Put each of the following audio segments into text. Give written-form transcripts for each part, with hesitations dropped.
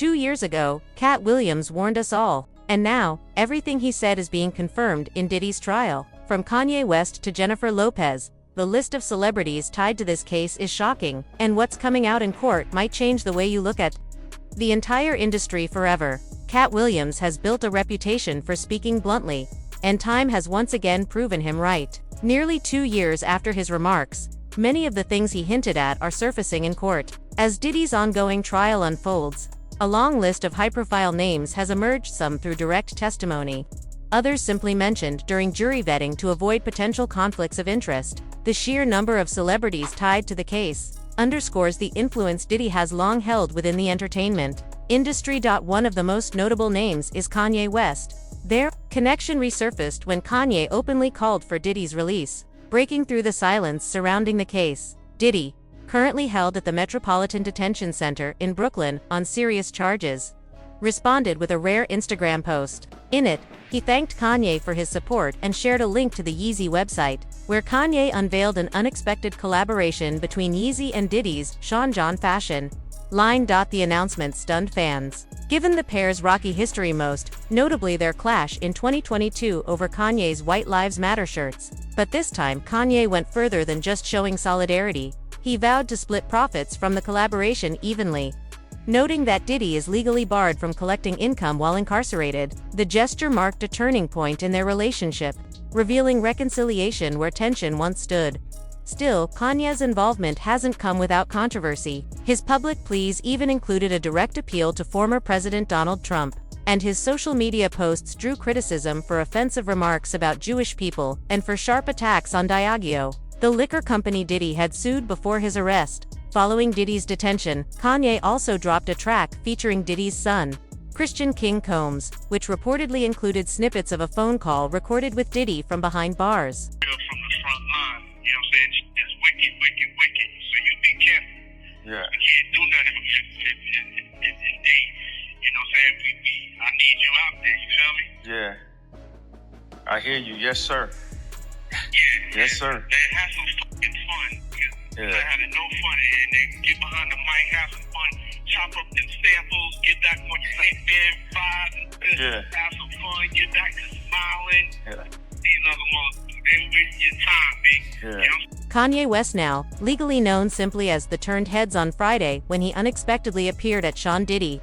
2 years ago, Katt Williams warned us all. And now, everything he said is being confirmed in Diddy's trial. From Kanye West to Jennifer Lopez, the list of celebrities tied to this case is shocking, and what's coming out in court might change the way you look at the entire industry forever. Katt Williams has built a reputation for speaking bluntly, and time has once again proven him right. Nearly 2 years after his remarks, many of the things he hinted at are surfacing in court. As Diddy's ongoing trial unfolds, a long list of high-profile names has emerged, some through direct testimony, others simply mentioned during jury vetting to avoid potential conflicts of interest. The sheer number of celebrities tied to the case underscores the influence Diddy has long held within the entertainment industry. One of the most notable names is Kanye West. Their connection resurfaced when Kanye openly called for Diddy's release, breaking through the silence surrounding the case. Diddy, currently held at the Metropolitan Detention Center in Brooklyn on serious charges, responded with a rare Instagram post. In it, he thanked Kanye for his support and shared a link to the Yeezy website, where Kanye unveiled an unexpected collaboration between Yeezy and Diddy's Sean John fashion line. The announcement stunned fans, given the pair's rocky history, most notably their clash in 2022 over Kanye's White Lives Matter shirts. But this time Kanye went further than just showing solidarity. He vowed to split profits from the collaboration evenly, noting that Diddy is legally barred from collecting income while incarcerated. The gesture marked a turning point in their relationship, revealing reconciliation where tension once stood. Still, Kanye's involvement hasn't come without controversy. His public pleas even included a direct appeal to former President Donald Trump, and his social media posts drew criticism for offensive remarks about Jewish people and for sharp attacks on Diageo, the liquor company Diddy had sued before his arrest. Following Diddy's detention, Kanye also dropped a track featuring Diddy's son, Christian King Combs, which reportedly included snippets of a phone call recorded with Diddy from behind bars. From the front line, you know what I'm saying? It's wicked, wicked, wicked. So you be careful. Yeah. We can't do nothing if they, you know what I'm saying? I need you out there, you feel me? Yeah. I hear you. Yes, sir. Yeah. Yes, sir. They have some fucking fun. Yeah. Not having no fun, and they get behind the mic, have some fun, chop up them samples, get back what you think, then vibe, Yeah. have some fun, get back to smiling. Yeah. These other motherfuckers, they waste your time, big. Yeah. You know? Kanye West, now legally known simply as the Turned Heads, on Friday when he unexpectedly appeared at Sean Diddy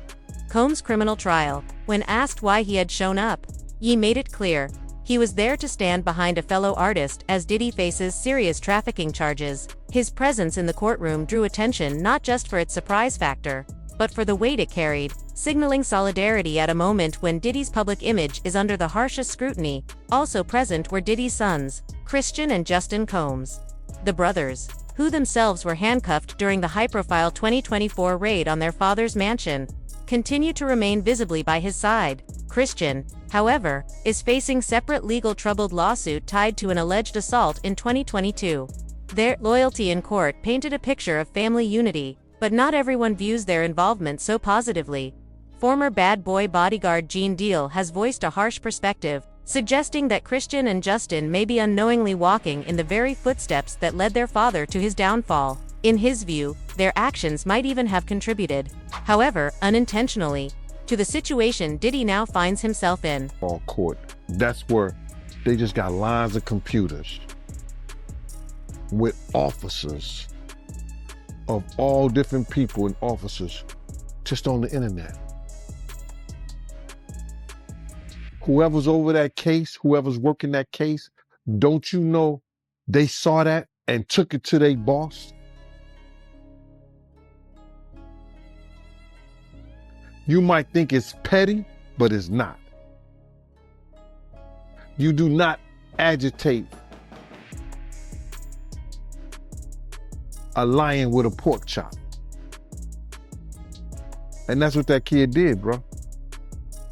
Combs' criminal trial. When asked why he had shown up, Ye made it clear he was there to stand behind a fellow artist as Diddy faces serious trafficking charges. His presence in the courtroom drew attention not just for its surprise factor, but for the weight it carried, signaling solidarity at a moment when Diddy's public image is under the harshest scrutiny. Also present were Diddy's sons, Christian and Justin Combs. The brothers, who themselves were handcuffed during the high-profile 2024 raid on their father's mansion, continue to remain visibly by his side. Christian, however, is facing separate legal troubled lawsuit tied to an alleged assault in 2022. Their loyalty in court painted a picture of family unity, but not everyone views their involvement so positively. Former Bad Boy bodyguard Gene Deal has voiced a harsh perspective, suggesting that Christian and Justin may be unknowingly walking in the very footsteps that led their father to his downfall. In his view, their actions might even have contributed, however, unintentionally, to the situation Diddy now finds himself in. All court. That's where they just got lines of computers with officers of all different people and officers just on the internet. Whoever's over that case, whoever's working that case, don't you know they saw that and took it to their boss? You might think it's petty, but it's not. You do not agitate a lion with a pork chop. And that's what that kid did, bro.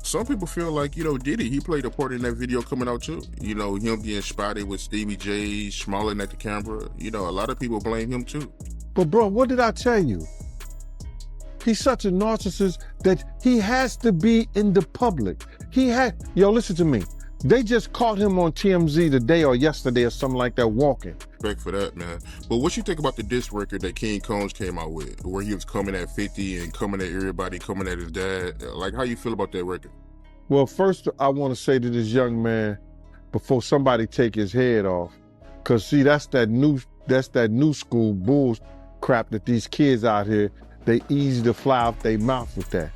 Some people feel like, Diddy, he played a part in that video coming out too. Him getting spotted with Stevie J, smiling at the camera. A lot of people blame him too. But bro, what did I tell you? He's such a narcissist that he has to be in the public. Listen to me. They just caught him on TMZ today or yesterday or something like that walking. Respect for that, man. But what you think about the diss record that King Combs came out with, where he was coming at 50 and coming at everybody, coming at his dad? Like, how you feel about that record? Well, first I want to say to this young man, before somebody take his head off, because see, that's that new school bull crap that these kids out here, they easy to fly off their mouth with that.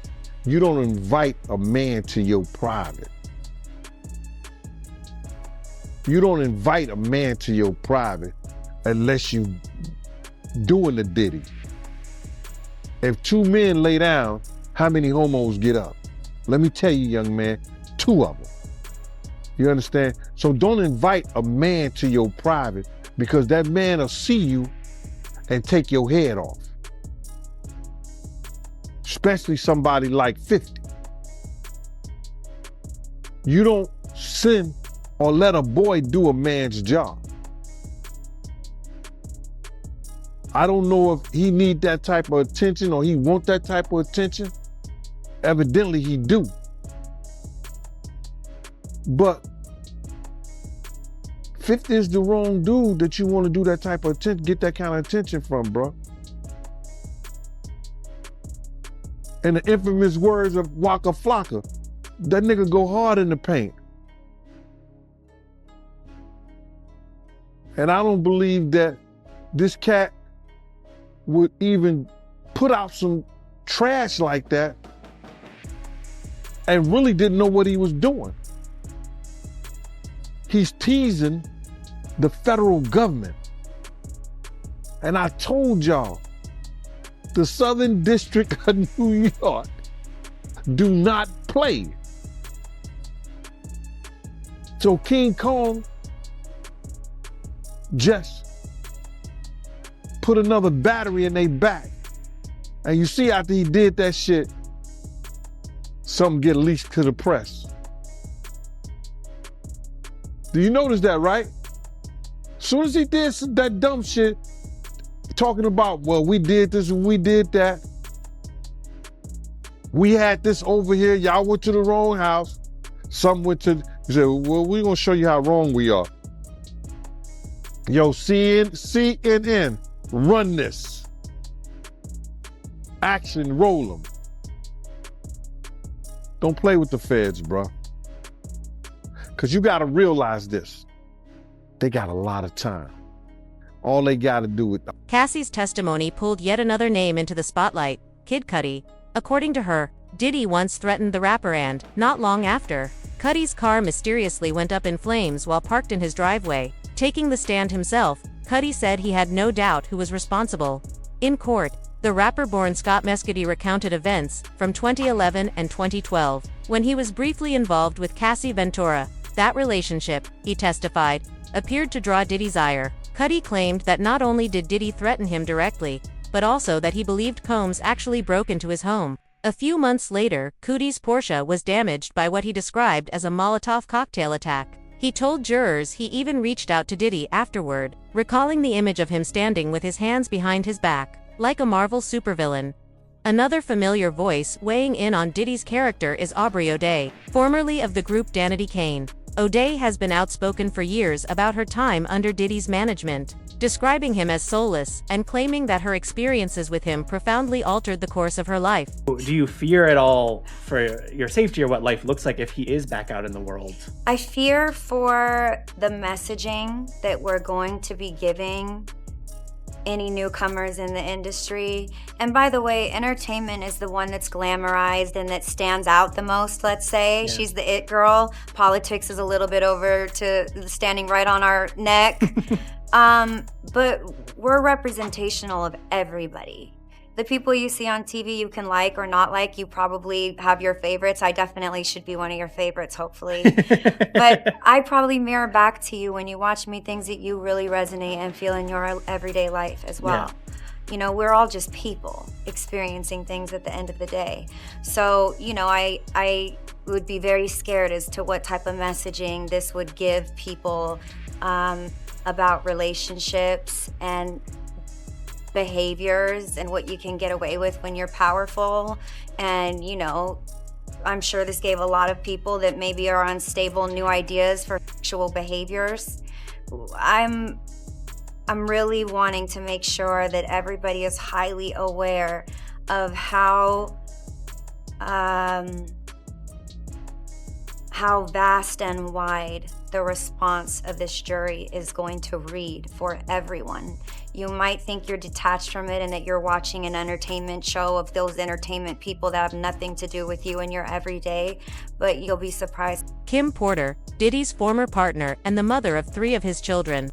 You don't invite a man to your private. You don't invite a man to your private unless you doing the Diddy. If two men lay down, how many homos get up? Let me tell you, young man, 2 of them. You understand? So don't invite a man to your private, because that man will see you and take your head off. Especially somebody like 50. You don't send or let a boy do a man's job. I don't know if he need that type of attention or he want that type of attention. Evidently he do. But 50 is the wrong dude that you want to do that type of attention, get that kind of attention from, bro. In the infamous words of Waka Flocka, that nigga go hard in the paint. And I don't believe that this cat would even put out some trash like that and really didn't know what he was doing. He's teasing the federal government. And I told y'all, the Southern District of New York do not play. So King Kong just put another battery in their back. And you see after he did that shit, something get leaked to the press. Do you notice that, right? As soon as he did that dumb shit, talking about, well, we did this and we did that. We had this over here, y'all went to the wrong house. Some went to, he said, well, we're gonna show you how wrong we are. Yo, CNN, run this. Action, roll them. Don't play with the feds, bro. Because you got to realize this. They got a lot of time. All they got to do with... Cassie's testimony pulled yet another name into the spotlight, Kid Cudi. According to her, Diddy once threatened the rapper and, not long after, Cudi's car mysteriously went up in flames while parked in his driveway. Taking the stand himself, Cudi said he had no doubt who was responsible. In court, the rapper-born Scott Mescudi recounted events from 2011 and 2012, when he was briefly involved with Cassie Ventura. That relationship, he testified, appeared to draw Diddy's ire. Cudi claimed that not only did Diddy threaten him directly, but also that he believed Combs actually broke into his home. A few months later, Cudi's Porsche was damaged by what he described as a Molotov cocktail attack. He told jurors he even reached out to Diddy afterward, recalling the image of him standing with his hands behind his back, like a Marvel supervillain. Another familiar voice weighing in on Diddy's character is Aubrey O'Day, formerly of the group Danity Kane. O'Day has been outspoken for years about her time under Diddy's management, describing him as soulless and claiming that her experiences with him profoundly altered the course of her life. Do you fear at all for your safety or what life looks like if he is back out in the world? I fear for the messaging that we're going to be giving any newcomers in the industry. And by the way, entertainment is the one that's glamorized and that stands out the most, let's say. Yeah. She's the it girl. Politics is a little bit over to standing right on our neck. But we're representational of everybody. The people you see on TV you can like or not like, you probably have your favorites. I definitely should be one of your favorites, hopefully. But I probably mirror back to you when you watch me things that you really resonate and feel in your everyday life as well. Yeah. You know, we're all just people experiencing things at the end of the day. So, you know, I would be very scared as to what type of messaging this would give people about relationships and behaviors and what you can get away with when you're powerful and, you know, I'm sure this gave a lot of people that maybe are unstable new ideas for sexual behaviors. I'm really wanting to make sure that everybody is highly aware of how vast and wide the response of this jury is going to read for everyone. You might think you're detached from it and that you're watching an entertainment show of those entertainment people that have nothing to do with you in your everyday, but you'll be surprised. Kim Porter, Diddy's former partner and the mother of 3 of his children,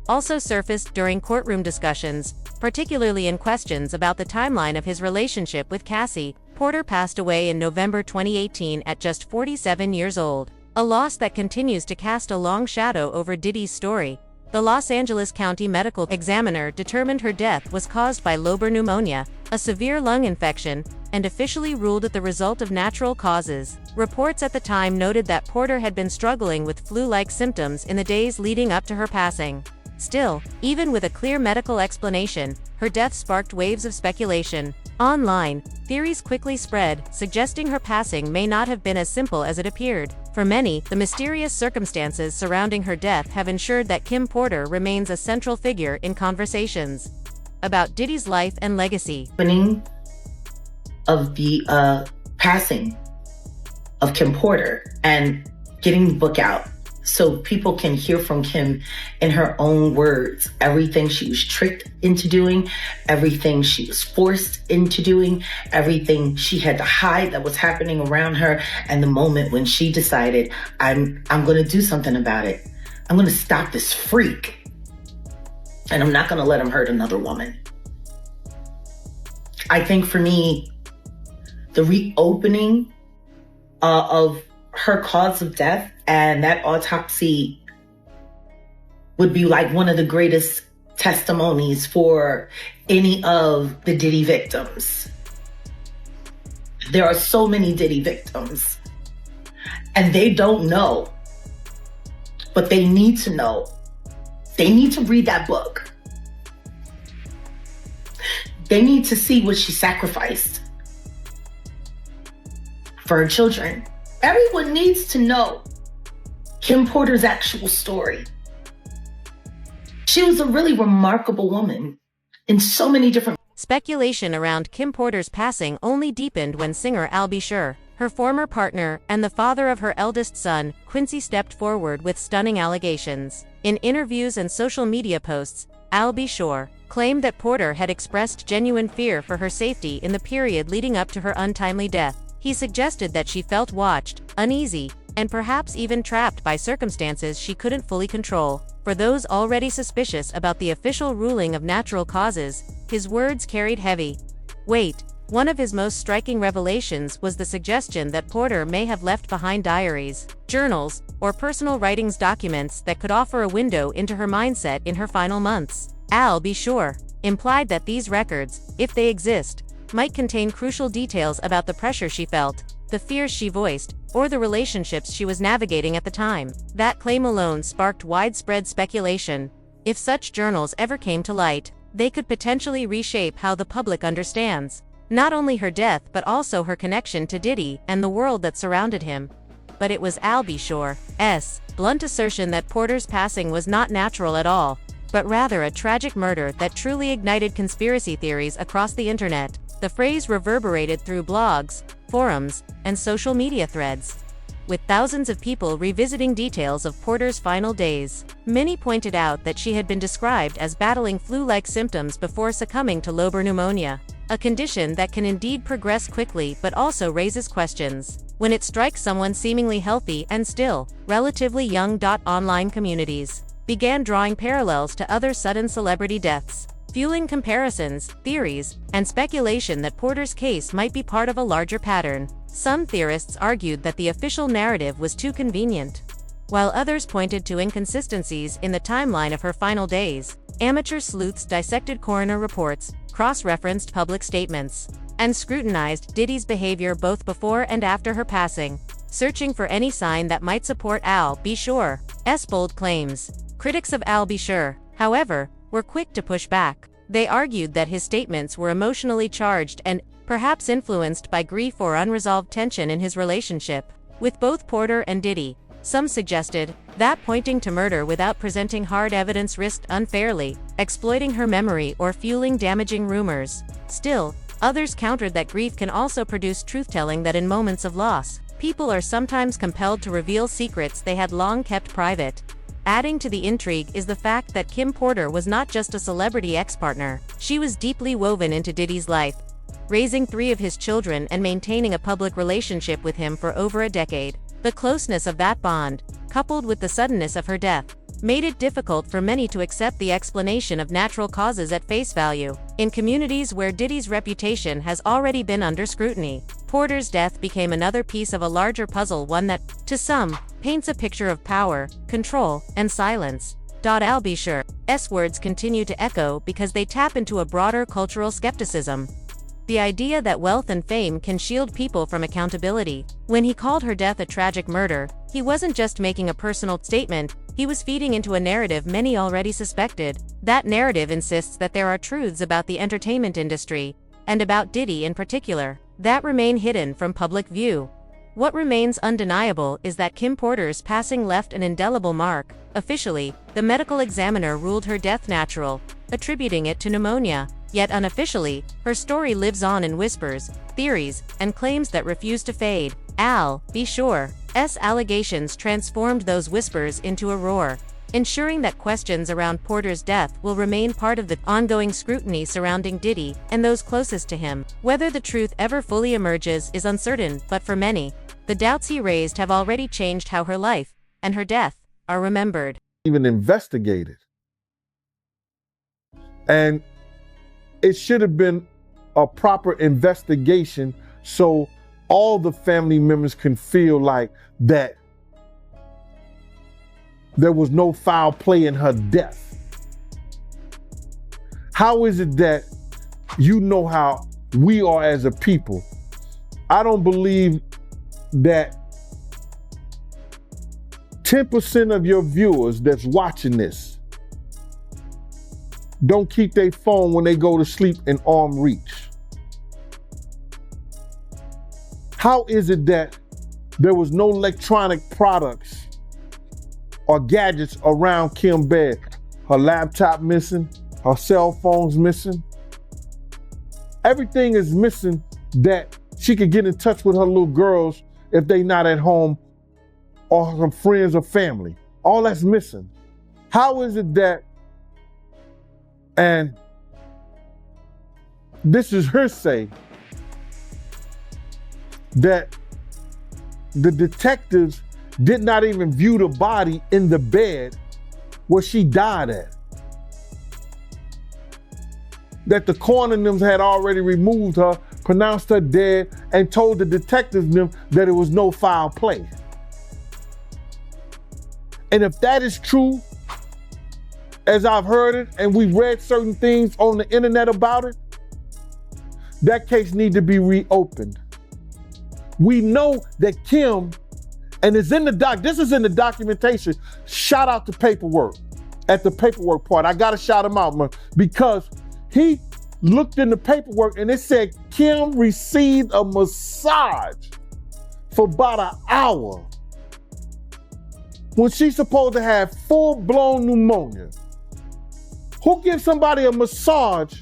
also surfaced during courtroom discussions, particularly in questions about the timeline of his relationship with Cassie. Porter passed away in November 2018 at just 47 years old, a loss that continues to cast a long shadow over Diddy's story. The Los Angeles County Medical Examiner determined her death was caused by lobar pneumonia, a severe lung infection, and officially ruled it the result of natural causes. Reports at the time noted that Porter had been struggling with flu-like symptoms in the days leading up to her passing. Still, even with a clear medical explanation, her death sparked waves of speculation. Online, theories quickly spread, suggesting her passing may not have been as simple as it appeared. For many, the mysterious circumstances surrounding her death have ensured that Kim Porter remains a central figure in conversations about Diddy's life and legacy. Opening of the passing of Kim Porter and getting the book out so people can hear from Kim in her own words. Everything she was tricked into doing, everything she was forced into doing, everything she had to hide that was happening around her, and the moment when she decided, I'm going to do something about it. I'm going to stop this freak, and I'm not going to let him hurt another woman. I think for me, the reopening of her cause of death and that autopsy would be like one of the greatest testimonies for any of the Diddy victims. There are so many Diddy victims and they don't know, but they need to know. They need to read that book. They need to see what she sacrificed for her children. Everyone needs to know Kim Porter's actual story. She was a really remarkable woman in so many different... Speculation around Kim Porter's passing only deepened when singer Al B. Sure, her former partner and the father of her eldest son, Quincy, stepped forward with stunning allegations. In interviews and social media posts, Al B. Sure claimed that Porter had expressed genuine fear for her safety in the period leading up to her untimely death. He suggested that she felt watched, uneasy, and perhaps even trapped by circumstances she couldn't fully control. For those already suspicious about the official ruling of natural causes, his words carried heavy weight. One of his most striking revelations was the suggestion that Porter may have left behind diaries, journals, or personal writings documents that could offer a window into her mindset in her final months. Al B. Sure implied that these records, if they exist, might contain crucial details about the pressure she felt, the fears she voiced, or the relationships she was navigating at the time. That claim alone sparked widespread speculation. If such journals ever came to light, they could potentially reshape how the public understands not only her death but also her connection to Diddy and the world that surrounded him. But it was Al B. Sure's blunt assertion that Porter's passing was not natural at all, but rather a tragic murder that truly ignited conspiracy theories across the internet. The phrase reverberated through blogs, forums, and social media threads, with thousands of people revisiting details of Porter's final days. Many pointed out that she had been described as battling flu-like symptoms before succumbing to lobar pneumonia, a condition that can indeed progress quickly but also raises questions when it strikes someone seemingly healthy and still relatively young. Online communities began drawing parallels to other sudden celebrity deaths, fueling comparisons, theories, and speculation that Porter's case might be part of a larger pattern. Some theorists argued that the official narrative was too convenient, while others pointed to inconsistencies in the timeline of her final days. Amateur sleuths dissected coroner reports, cross-referenced public statements, and scrutinized Diddy's behavior both before and after her passing, searching for any sign that might support Al B. Sure's bold claims. Critics of Al B. Sure, however, were quick to push back. They argued that his statements were emotionally charged and perhaps influenced by grief or unresolved tension in his relationship with both Porter and Diddy. Some suggested that pointing to murder without presenting hard evidence risked unfairly exploiting her memory or fueling damaging rumors. Still, others countered that grief can also produce truth-telling, that in moments of loss, people are sometimes compelled to reveal secrets they had long kept private. Adding to the intrigue is the fact that Kim Porter was not just a celebrity ex-partner. She was deeply woven into Diddy's life, raising 3 of his children and maintaining a public relationship with him for over a decade. The closeness of that bond, coupled with the suddenness of her death, made it difficult for many to accept the explanation of natural causes at face value. In communities where Diddy's reputation has already been under scrutiny, Porter's death became another piece of a larger puzzle, one that, to some, paints a picture of power, control, and silence. I'll be sure, words continue to echo because they tap into a broader cultural skepticism. The idea that wealth and fame can shield people from accountability. When he called her death a tragic murder, he wasn't just making a personal statement, he was feeding into a narrative many already suspected. That narrative insists that there are truths about the entertainment industry, and about Diddy in particular, that remain hidden from public view. What remains undeniable is that Kim Porter's passing left an indelible mark. Officially, the medical examiner ruled her death natural, attributing it to pneumonia. Yet unofficially, her story lives on in whispers, theories, and claims that refuse to fade. Be sure's allegations transformed those whispers into a roar, ensuring that questions around Porter's death will remain part of the ongoing scrutiny surrounding Diddy and those closest to him. Whether the truth ever fully emerges is uncertain, but for many, the doubts he raised have already changed how her life and her death are remembered. Even investigated. And it should have been a proper investigation so all the family members can feel like that there was no foul play in her death. How is it that you know how we are as a people? I don't believe that 10% of your viewers that's watching this don't keep their phone when they go to sleep in arm reach. How is it that there was no electronic products or gadgets around Kim's bed? Her laptop missing, her cell phone's missing. Everything is missing that she could get in touch with her little girls if they not at home or her friends or family. All that's missing. How is it that, and this is her say, that the detectives did not even view the body in the bed where she died at? That the coroner had already removed her, pronounced her dead, and told the detectives that it was no foul play. And if that is true, as I've heard it, and we've read certain things on the internet about it, that case needs to be reopened. We know that Kim, and it's in the this is in the documentation. Shout out to Paperwork, at the Paperwork part. I gotta shout him out, man, because he looked in the paperwork and it said Kim received a massage for about an hour when she's supposed to have full-blown pneumonia. Who gives somebody a massage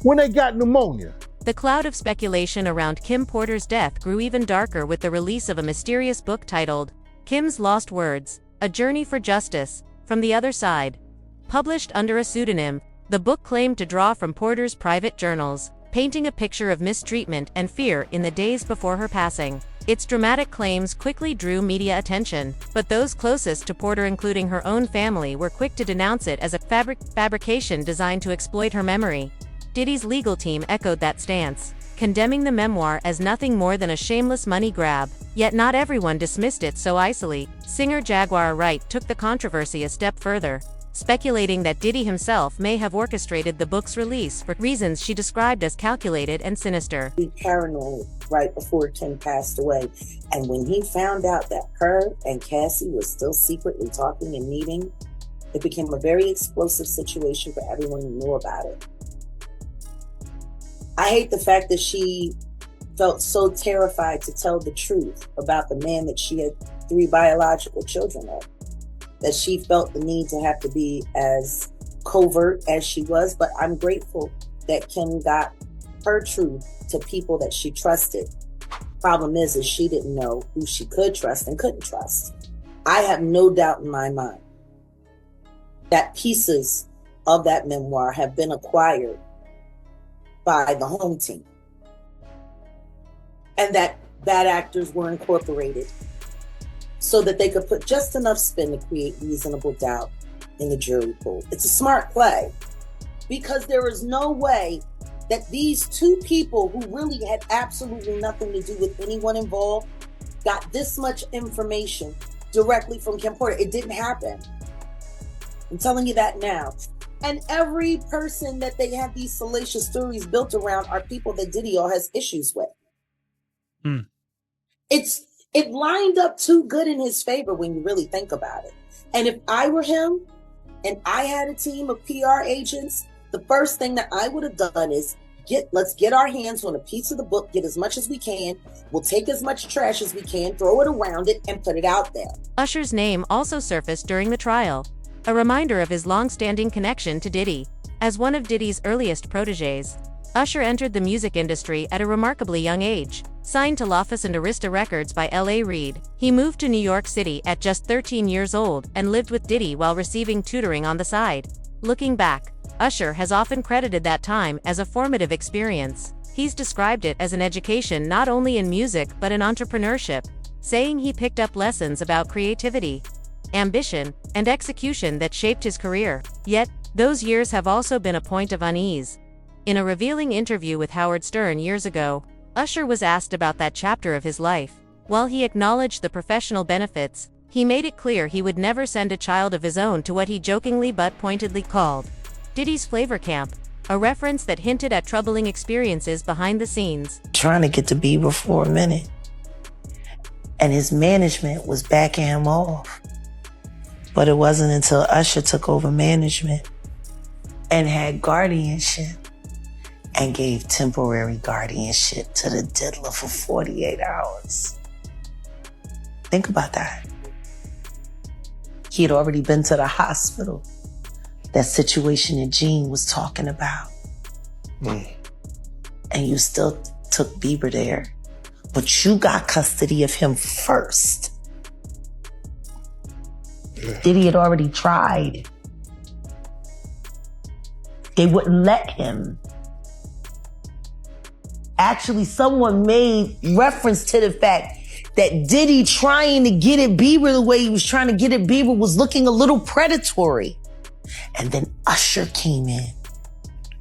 when they got pneumonia? The cloud of speculation around Kim Porter's death grew even darker with the release of a mysterious book titled Kim's Lost Words, A Journey for Justice, From the Other Side. Published under a pseudonym, the book claimed to draw from Porter's private journals, painting a picture of mistreatment and fear in the days before her passing. Its dramatic claims quickly drew media attention, but those closest to Porter, including her own family, were quick to denounce it as a fabrication designed to exploit her memory. Diddy's legal team echoed that stance, condemning the memoir as nothing more than a shameless money grab. Yet not everyone dismissed it so easily. Singer Jaguar Wright took the controversy a step further, speculating that Diddy himself may have orchestrated the book's release for reasons she described as calculated and sinister. Be paranoid right before Kim passed away. And when he found out that her and Cassie were still secretly talking and meeting, it became a very explosive situation for everyone who knew about it. I hate the fact that she felt so terrified to tell the truth about the man that she had 3 biological children of, that she felt the need to have to be as covert as she was. But I'm grateful that Kim got her truth to people that she trusted. Problem is she didn't know who she could trust and couldn't trust. I have no doubt in my mind that pieces of that memoir have been acquired by the home team, and that bad actors were incorporated so that they could put just enough spin to create reasonable doubt in the jury pool. It's a smart play, because there is no way that these 2 people who really had absolutely nothing to do with anyone involved got this much information directly from Kim Porter. It didn't happen. I'm telling you that now. And every person that they have these salacious stories built around are people that Diddy all has issues with. It lined up too good in his favor when you really think about it. And if I were him and I had a team of PR agents, the first thing that I would have done is let's get our hands on a piece of the book, get as much as we can. We'll take as much trash as we can, throw it around it, and put it out there. Usher's name also surfaced during the trial, a reminder of his long-standing connection to Diddy. As one of Diddy's earliest protégés, Usher entered the music industry at a remarkably young age. Signed to Loftus and Arista Records by L.A. Reid, he moved to New York City at just 13 years old and lived with Diddy while receiving tutoring on the side. Looking back, Usher has often credited that time as a formative experience. He's described it as an education not only in music but in entrepreneurship, saying he picked up lessons about creativity, ambition, and execution that shaped his career. Yet, those years have also been a point of unease. In a revealing interview with Howard Stern years ago, Usher was asked about that chapter of his life. While he acknowledged the professional benefits, he made it clear he would never send a child of his own to what he jokingly but pointedly called Diddy's flavor camp, a reference that hinted at troubling experiences behind the scenes. Trying to get to Bieber for a minute, and his management was backing him off. But it wasn't until Usher took over management and had guardianship and gave temporary guardianship to the diddler for 48 hours. Think about that. He had already been to the hospital. That situation that Gene was talking about. And you still took Bieber there, but you got custody of him first. Diddy had already tried. They wouldn't let him. Actually, someone made reference to the fact that Diddy trying to get at Bieber the way he was trying to get at Bieber was looking a little predatory. And then Usher came in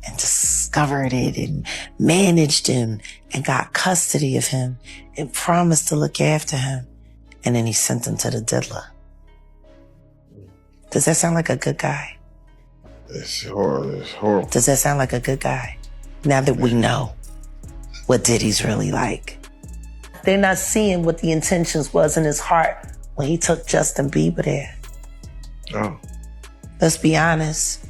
and discovered it and managed him and got custody of him and promised to look after him. And then he sent him to the diddler. Does that sound like a good guy? It's horrible. Does that sound like a good guy? Now that we know what Diddy's really like. They're not seeing what the intentions was in his heart when he took Justin Bieber there. Oh. Let's be honest.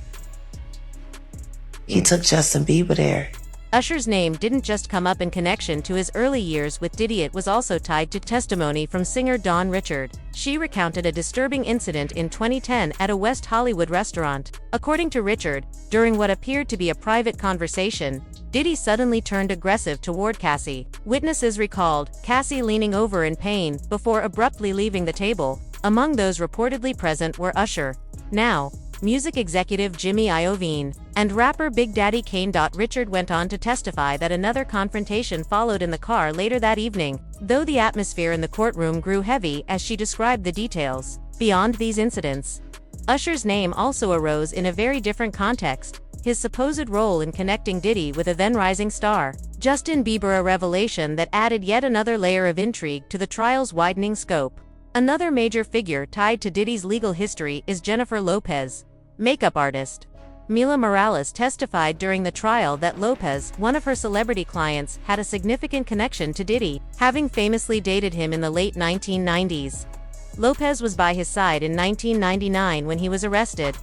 He took Justin Bieber there. Usher's name didn't just come up in connection to his early years with Diddy, it was also tied to testimony from singer Dawn Richard. She recounted a disturbing incident in 2010 at a West Hollywood restaurant. According to Richard, during what appeared to be a private conversation, Diddy suddenly turned aggressive toward Cassie. Witnesses recalled Cassie leaning over in pain before abruptly leaving the table. Among those reportedly present were Usher, now music executive Jimmy Iovine, and rapper Big Daddy Kane. Richard went on to testify that another confrontation followed in the car later that evening, though the atmosphere in the courtroom grew heavy as she described the details. Beyond these incidents, Usher's name also arose in a very different context: his supposed role in connecting Diddy with a then-rising star, Justin Bieber, a revelation that added yet another layer of intrigue to the trial's widening scope. Another major figure tied to Diddy's legal history is Jennifer Lopez, makeup artist. Mila Morales testified during the trial that Lopez, one of her celebrity clients, had a significant connection to Diddy, having famously dated him in the late 1990s. Lopez was by his side in 1999 when he was arrested.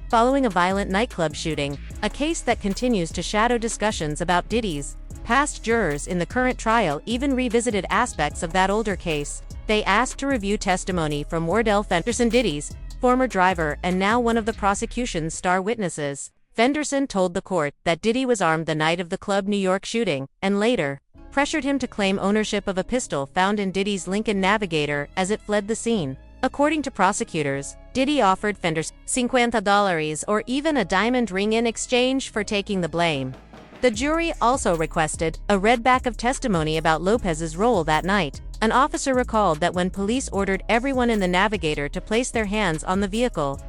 following a violent nightclub shooting, a case that continues to shadow discussions about Diddy's past. Jurors in the current trial even revisited aspects of that older case. They asked to review testimony from Wardell Fenderson, Diddy's former driver and now one of the prosecution's star witnesses. Fenderson told the court that Diddy was armed the night of the Club New York shooting, and later pressured him to claim ownership of a pistol found in Diddy's Lincoln Navigator as it fled the scene. According to prosecutors, Diddy offered Fenderson $50 or even a diamond ring in exchange for taking the blame. The jury also requested a readback of testimony about Lopez's role that night. An officer recalled that when police ordered everyone in the Navigator to place their hands on the vehicle,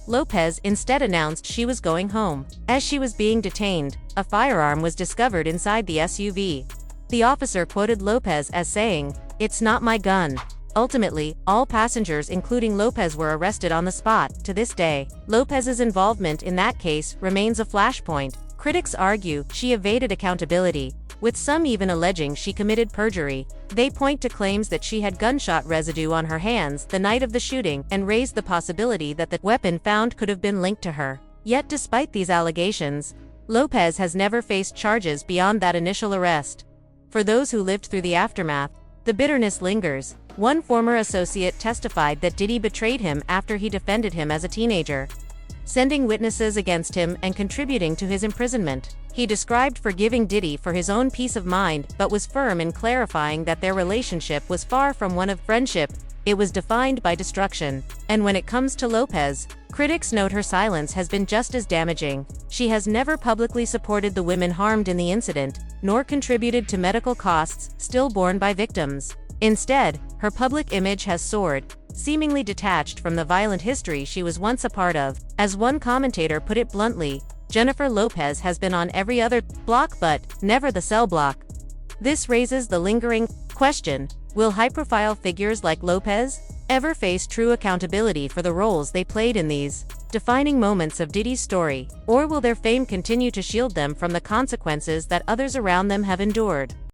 Lopez instead announced she was going home. As she was being detained, a firearm was discovered inside the SUV. The officer quoted Lopez as saying, "It's not my gun." Ultimately, all passengers including Lopez were arrested on the spot. To this day, Lopez's involvement in that case remains a flashpoint. Critics argue she evaded accountability, with some even alleging she committed perjury. They point to claims that she had gunshot residue on her hands the night of the shooting and raised the possibility that the weapon found could have been linked to her. Yet despite these allegations, Lopez has never faced charges beyond that initial arrest. For those who lived through the aftermath, the bitterness lingers. One former associate testified that Diddy betrayed him after he defended him as a teenager, sending witnesses against him and contributing to his imprisonment. He described forgiving Diddy for his own peace of mind, but was firm in clarifying that their relationship was far from one of friendship. It was defined by destruction. And when it comes to Lopez, critics note her silence has been just as damaging. She has never publicly supported the women harmed in the incident, nor contributed to medical costs still borne by victims. Instead, her public image has soared, seemingly detached from the violent history she was once a part of. As one commentator put it bluntly, Jennifer Lopez has been on every other block but never the cell block. This raises the lingering question, will high-profile figures like Lopez ever face true accountability for the roles they played in these defining moments of Diddy's story, or will their fame continue to shield them from the consequences that others around them have endured?